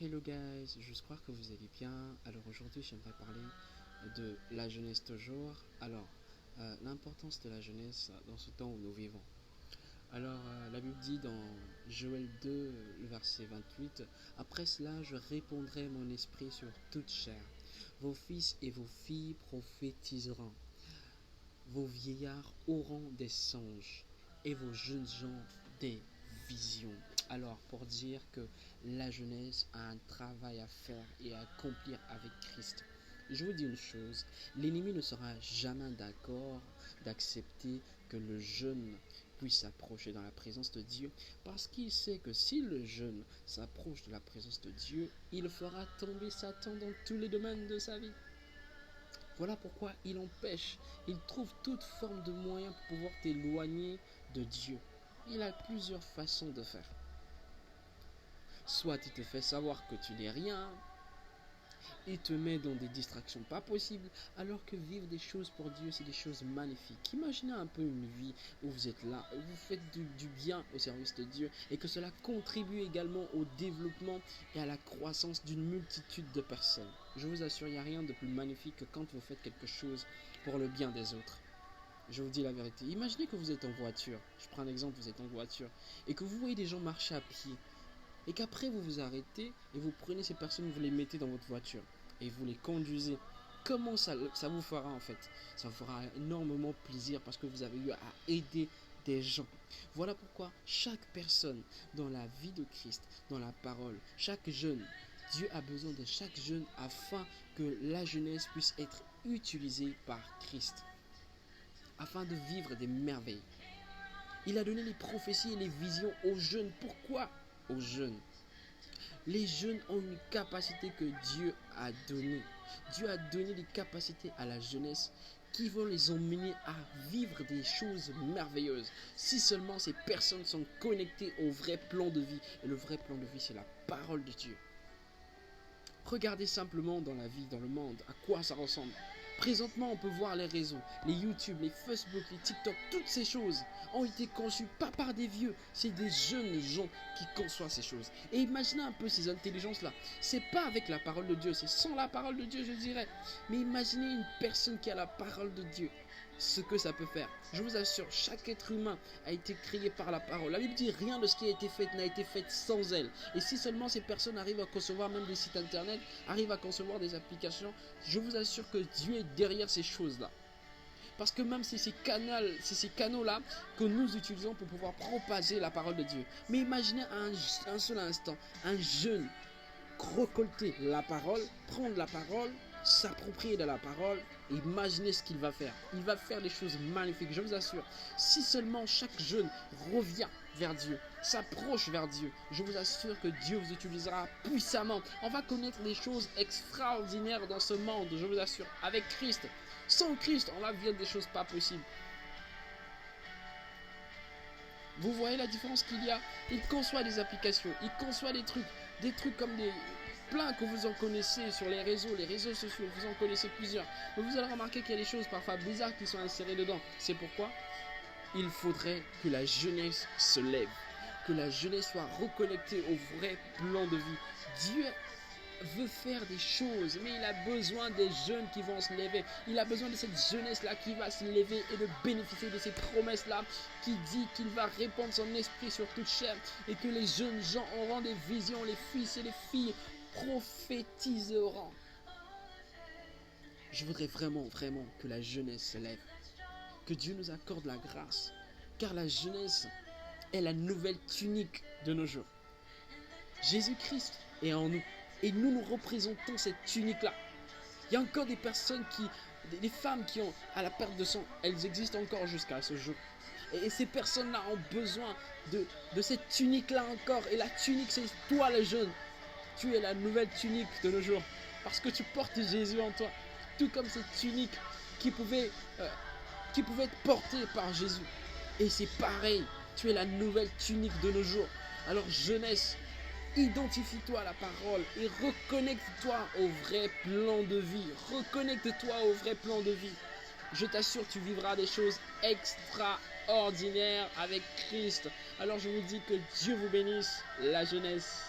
Hello guys, j'espère que vous allez bien. Alors aujourd'hui j'aimerais parler de la jeunesse toujours. L'importance de la jeunesse dans ce temps où nous vivons. La Bible dit dans Joël 2, le verset 28, après cela je répandrai mon esprit sur toute chair. Vos fils et vos filles prophétiseront. Vos vieillards auront des songes et vos jeunes gens des visions. Alors, pour dire que la jeunesse a un travail à faire et à accomplir avec Christ. Je vous dis une chose, l'ennemi ne sera jamais d'accord d'accepter que le jeune puisse s'approcher dans la présence de Dieu, parce qu'il sait que si le jeune s'approche de la présence de Dieu, il fera tomber Satan dans tous les domaines de sa vie. Voilà pourquoi il empêche, il trouve toute forme de moyen pour pouvoir t'éloigner de Dieu. Il a plusieurs façons de faire. Soit il te fait savoir que tu n'es rien, il te met dans des distractions pas possibles, alors que vivre des choses pour Dieu, c'est des choses magnifiques. Imaginez un peu une vie où vous êtes là, où vous faites du bien au service de Dieu, et que cela contribue également au développement et à la croissance d'une multitude de personnes. Je vous assure, il n'y a rien de plus magnifique que quand vous faites quelque chose pour le bien des autres. Je vous dis la vérité. Imaginez que vous êtes en voiture. Je prends un exemple, vous êtes en voiture, et que vous voyez des gens marcher à pied. Et qu'après vous vous arrêtez et vous prenez ces personnes, vous les mettez dans votre voiture et vous les conduisez. Comment ça vous fera en fait? Ça vous fera énormément plaisir parce que vous avez eu à aider des gens. Voilà pourquoi chaque personne dans la vie de Christ, dans la parole, chaque jeune, Dieu a besoin de chaque jeune afin que la jeunesse puisse être utilisée par Christ, afin de vivre des merveilles. Il a donné les prophéties et les visions aux jeunes. Pourquoi aux jeunes? Les jeunes ont une capacité que Dieu a donnée. Dieu a donné des capacités à la jeunesse qui vont les emmener à vivre des choses merveilleuses. Si seulement ces personnes sont connectées au vrai plan de vie. Et le vrai plan de vie, c'est la parole de Dieu. Regardez simplement dans la vie, dans le monde, à quoi ça ressemble. Présentement, on peut voir les réseaux, les YouTube, les Facebook, les TikTok, toutes ces choses ont été conçues pas par des vieux, c'est des jeunes gens qui conçoivent ces choses. Et imaginez un peu ces intelligences-là. C'est pas avec la parole de Dieu, c'est sans la parole de Dieu, je dirais. Mais imaginez une personne qui a la parole de Dieu, ce que ça peut faire. Je vous assure, chaque être humain a été créé par la parole. La Bible dit rien de ce qui a été fait n'a été fait sans elle. Et si seulement ces personnes arrivent à concevoir même des sites internet, arrivent à concevoir des applications, je vous assure que Dieu est derrière ces choses-là. Parce que même c'est ces canaux-là que nous utilisons pour pouvoir propager la parole de Dieu. Mais imaginez un seul instant, un jeune récolter la parole, prendre la parole, s'approprier de la parole, et imaginez ce qu'il va faire. Il va faire des choses magnifiques, je vous assure. Si seulement chaque jeune revient vers Dieu, s'approche vers Dieu, je vous assure que Dieu vous utilisera puissamment. On va connaître des choses extraordinaires dans ce monde, je vous assure, avec Christ. Sans Christ, on va vivre des choses pas possibles. Vous voyez la différence qu'il y a? Il conçoit des applications, il conçoit des trucs comme des plein que vous en connaissez sur les réseaux sociaux, vous en connaissez plusieurs. Mais vous allez remarquer qu'il y a des choses parfois bizarres qui sont insérées dedans. C'est pourquoi il faudrait que la jeunesse se lève, que la jeunesse soit reconnectée au vrai plan de vie. Dieu veut faire des choses, mais il a besoin des jeunes qui vont se lever. Il a besoin de cette jeunesse-là qui va se lever et de bénéficier de ces promesses-là, qui dit qu'il va répandre son esprit sur toute chair et que les jeunes gens auront des visions, les fils et les filles prophétiseront. Je voudrais vraiment que la jeunesse se lève, que Dieu nous accorde la grâce, car la jeunesse est la nouvelle tunique de nos jours. Jésus-Christ est en nous. Et nous représentons cette tunique-là. Il y a encore des personnes des femmes qui ont à la perte de sang, elles existent encore jusqu'à ce jour. Et ces personnes-là ont besoin de cette tunique-là encore. Et la tunique, c'est toi le jeune. Tu es la nouvelle tunique de nos jours. Parce que tu portes Jésus en toi. Tout comme cette tunique qui pouvait être portée par Jésus. Et c'est pareil. Tu es la nouvelle tunique de nos jours. Alors jeunesse, identifie-toi à la parole et reconnecte-toi au vrai plan de vie. Reconnecte-toi au vrai plan de vie. Je t'assure, tu vivras des choses extraordinaires avec Christ. Alors je vous dis que Dieu vous bénisse, la jeunesse.